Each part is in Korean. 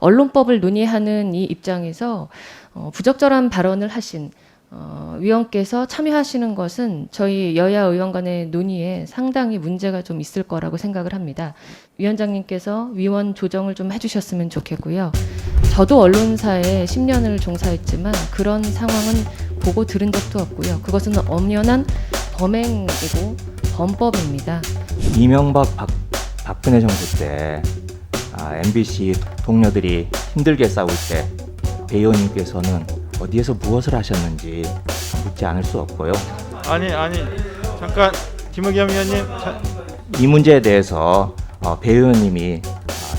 언론법을 논의하는 이 입장에서 부적절한 발언을 하신 위원께서 참여하시는 것은 저희 여야 의원 간의 논의에 상당히 문제가 좀 있을 거라고 생각을 합니다. 위원장님께서 위원 조정을 좀 해주셨으면 좋겠고요. 저도 언론사에 10년을 종사했지만 그런 상황은 보고 들은 적도 없고요. 그것은 엄연한 범행이고 범법입니다. 이명박 박근혜 정부 때 MBC 동료들이 힘들게 싸울 때 배 의원님께서는 어디에서 무엇을 하셨는지 묻지 않을 수 없고요. 아니 잠깐 김의겸 의원님. 이 문제에 대해서 배 의원님이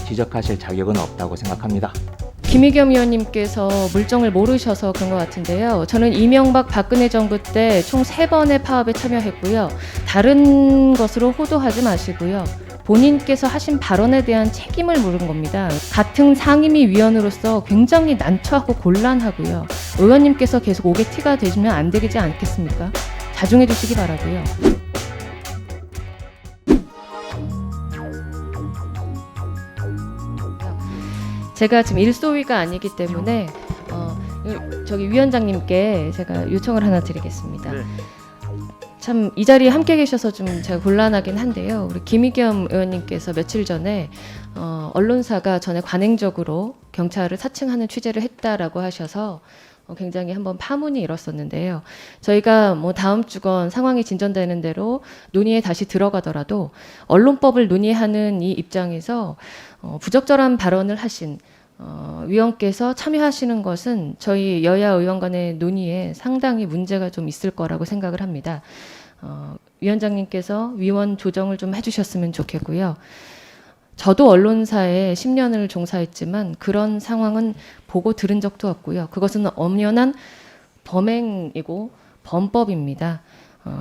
지적하실 자격은 없다고 생각합니다. 김의겸 의원님께서 물정을 모르셔서 그런 것 같은데요. 저는 이명박 박근혜 정부 때 총 3번의 파업에 참여했고요. 다른 것으로 호도하지 마시고요. 본인께서 하신 발언에 대한 책임을 물은 겁니다. 같은 상임위 위원으로서 굉장히 난처하고 곤란하고요. 의원님께서 계속 옥에 티가 되시면 안 되지 않겠습니까? 자중해 주시기 바라고요. 제가 지금 일소위가 아니기 때문에 저기 위원장님께 제가 요청을 하나 드리겠습니다. 네. 참 이 자리에 함께 계셔서 좀 제가 곤란하긴 한데요. 우리 김의겸 의원님께서 며칠 전에 언론사가 전에 관행적으로 경찰을 사칭하는 취재를 했다라고 하셔서 굉장히 한번 파문이 일었었는데요. 저희가 뭐 다음 주건 상황이 진전되는 대로 논의에 다시 들어가더라도 언론법을 논의하는 이 입장에서 부적절한 발언을 하신 위원께서 참여하시는 것은 저희 여야 의원 간의 논의에 상당히 문제가 좀 있을 거라고 생각을 합니다. 위원장님께서 위원 조정을 좀 해주셨으면 좋겠고요. 저도 언론사에 10년을 종사했지만 그런 상황은 보고 들은 적도 없고요. 그것은 엄연한 범행이고 범법입니다.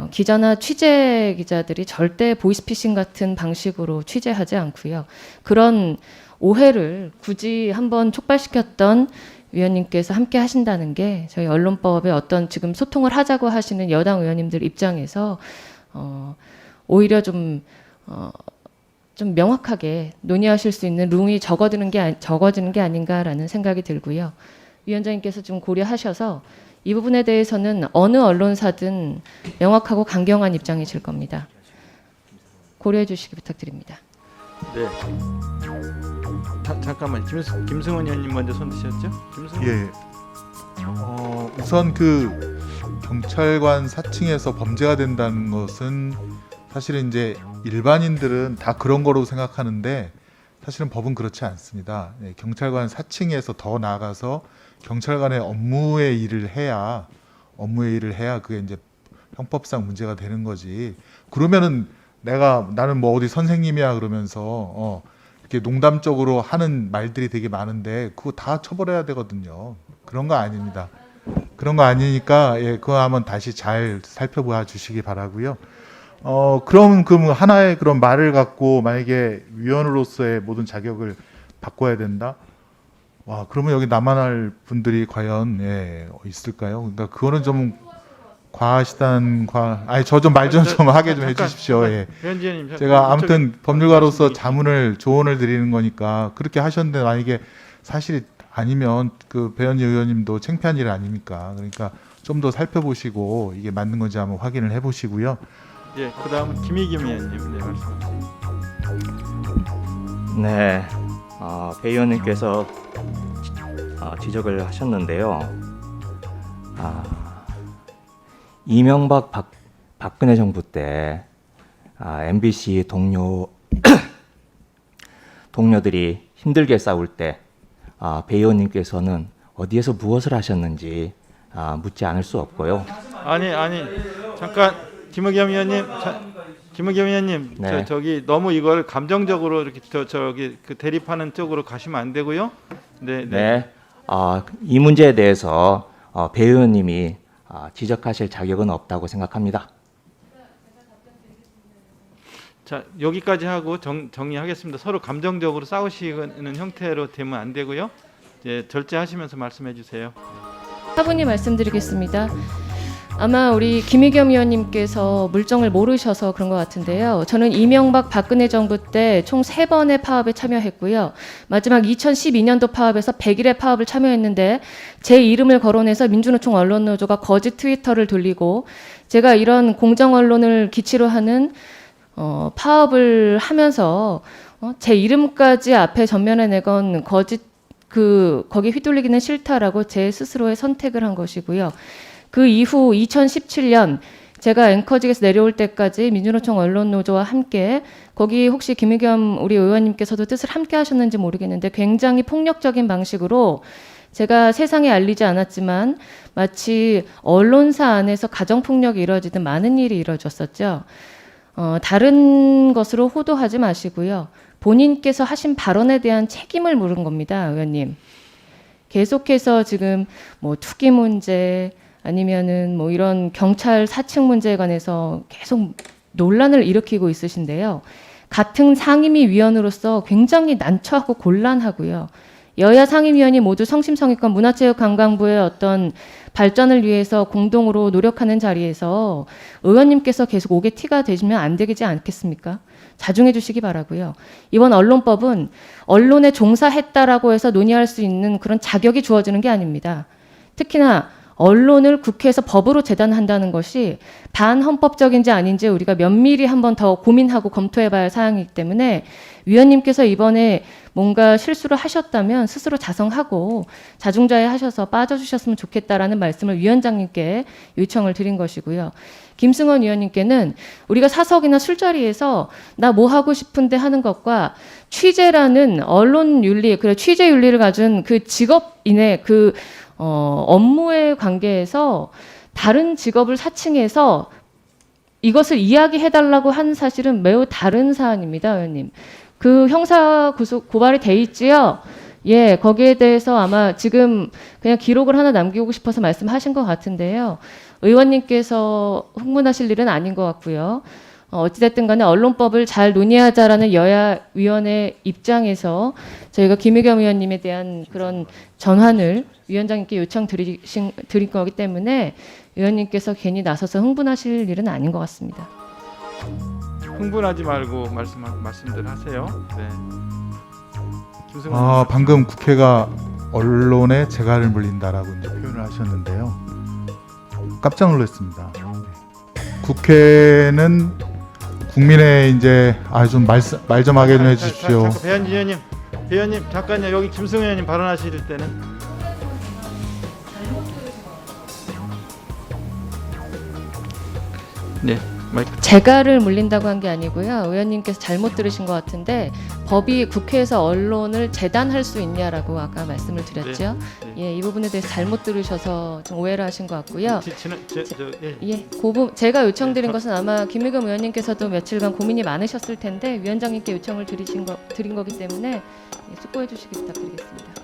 기자나 취재 기자들이 절대 보이스피싱 같은 방식으로 취재하지 않고요. 그런 오해를 굳이 한번 촉발시켰던 위원님께서 함께 하신다는 게 저희 언론법에 어떤 지금 소통을 하자고 하시는 여당 의원님들 입장에서 오히려 좀 명확하게 논의하실 수 있는 룸이 적어지는 게 아닌가라는 생각이 들고요. 위원장님께서 좀 고려하셔서 이 부분에 대해서는 어느 언론사든 명확하고 강경한 입장이실 겁니다. 고려해 주시기 부탁드립니다. 네. 잠깐만 김승원 의원님 먼저 손 드셨죠? 김승원. 예. 우선 그 경찰관 사칭에서 범죄가 된다는 것은 사실은 이제 일반인들은 다 그런 거로 생각하는데 사실은 법은 그렇지 않습니다. 예, 경찰관 사칭에서 더 나아가서 경찰관의 업무의 일을 해야 그게 이제 형법상 문제가 되는 거지. 그러면은 나는 뭐 어디 선생님이야 그러면서 이렇게 농담적으로 하는 말들이 되게 많은데 그거 다 처벌해야 되거든요. 그런 거 아닙니다. 그런 거 아니니까 예, 그거 한번 다시 잘 살펴봐 주시기 바라고요. 그럼 그 하나의 그런 말을 갖고 만약에 위원으로서의 모든 자격을 바꿔야 된다. 와, 그러면 여기 남아날 분들이 과연 있을까요? 그러니까 그거는 좀 과하시단 아니 저 좀 말 좀 하게 좀 해주십시오. 예. 위원장님, 제가 아무튼 법률가로서 조언을 드리는 거니까 그렇게 하셨는데 만약에 사실이 아니면 그 배현지 의원님도 창피한 일 아닙니까? 그러니까 좀 더 살펴보시고 이게 맞는 건지 한번 확인을 해보시고요. 예, 그다음 김의겸 의원님 말씀하세요. 네, 배 의원님께서 지적을 하셨는데요. 이명박 박근혜 정부 때 MBC 동료들이 힘들게 싸울 때 배 의원님께서는 어디에서 무엇을 하셨는지 묻지 않을 수 없고요. 아니 잠깐 김의겸 의원님. 네. 저기 너무 이걸 감정적으로 이렇게 저기 그 대립하는 쪽으로 가시면 안 되고요. 네. 이 문제에 대해서 배 의원님이 지적하실 자격은 없다고 생각합니다. 자, 여기까지 하고 정리하겠습니다. 서로 감정적으로 싸우시는 형태로 되면 안 되고요. 이제 절제하시면서 말씀해 주세요. 차분히 말씀드리겠습니다. 아마 우리 김의겸 의원님께서 물정을 모르셔서 그런 것 같은데요. 저는 이명박 박근혜 정부 때 총 3번의 파업에 참여했고요. 마지막 2012년도 파업에서 100일의 파업을 참여했는데 제 이름을 거론해서 민주노총 언론노조가 거짓 트위터를 돌리고 제가 이런 공정 언론을 기치로 하는 파업을 하면서 제 이름까지 앞에 전면에 내건 거짓 거기 휘둘리기는 싫다라고 제 스스로의 선택을 한 것이고요. 그 이후 2017년 제가 앵커직에서 내려올 때까지 민주노총 언론노조와 함께 거기 혹시 김의겸 우리 의원님께서도 뜻을 함께 하셨는지 모르겠는데 굉장히 폭력적인 방식으로 제가 세상에 알리지 않았지만 마치 언론사 안에서 가정폭력이 이루어지듯 많은 일이 이루어졌었죠. 다른 것으로 호도하지 마시고요. 본인께서 하신 발언에 대한 책임을 물은 겁니다, 의원님. 계속해서 지금 뭐 투기 문제 아니면은 뭐 이런 경찰 사측 문제에 관해서 계속 논란을 일으키고 있으신데요. 같은 상임위 위원으로서 굉장히 난처하고 곤란하고요. 여야 상임위원이 모두 성심성의껏 문화체육관광부의 어떤 발전을 위해서 공동으로 노력하는 자리에서 의원님께서 계속 옥에 티가 되시면 안 되지 않겠습니까? 자중해 주시기 바라고요. 이번 언론법은 언론에 종사했다라고 해서 논의할 수 있는 그런 자격이 주어지는 게 아닙니다. 특히나 언론을 국회에서 법으로 재단한다는 것이 반헌법적인지 아닌지 우리가 면밀히 한번 더 고민하고 검토해봐야 할 사항이기 때문에 위원님께서 이번에 뭔가 실수를 하셨다면 스스로 자성하고 자중자애하셔서 빠져주셨으면 좋겠다라는 말씀을 위원장님께 요청을 드린 것이고요. 김승원 위원님께는 우리가 사석이나 술자리에서 나 뭐 하고 싶은데 하는 것과 취재라는 언론 윤리, 그래 취재 윤리를 가진 그 직업인의 업무의 관계에서 다른 직업을 사칭해서 이것을 이야기해달라고 한 사실은 매우 다른 사안입니다, 의원님. 그 형사 고발이 돼 있지요? 예, 거기에 대해서 아마 지금 그냥 기록을 하나 남기고 싶어서 말씀하신 것 같은데요. 의원님께서 흥분하실 일은 아닌 것 같고요. 어찌됐든 간에 언론법을 잘 논의하자라는 여야 위원회 입장에서 저희가 김의겸 의원님에 대한 그런 전환을 위원장님께 드린 거기 때문에 의원님께서 괜히 나서서 흥분하실 일은 아닌 것 같습니다. 흥분하지 말고 말씀들 하세요. 네. 김승원 방금 국회가 언론에 재갈을 물린다라고 이제 표현을 하셨는데요. 깜짝 놀랐습니다. 국회는 국민의 이제 좀 말 좀 하게 좀 해주십시오. 잠깐 배현진 의원님 잠깐요. 여기 김승원 의원님 발언하실 때는 네 마이크. 재갈을 물린다고 한 게 아니고요. 의원님께서 잘못 들으신 것 같은데 법이 국회에서 언론을 재단할 수 있냐라고 아까 말씀을 드렸죠. 네. 예, 이 부분에 대해서 잘못 들으셔서 좀 오해를 하신 것 같고요. 예. 예, 제가 요청드린 것은 아마 김의겸 의원님께서도 며칠간 고민이 많으셨을 텐데 위원장님께 요청을 드린 거기 때문에 숙고해 주시기 부탁드리겠습니다.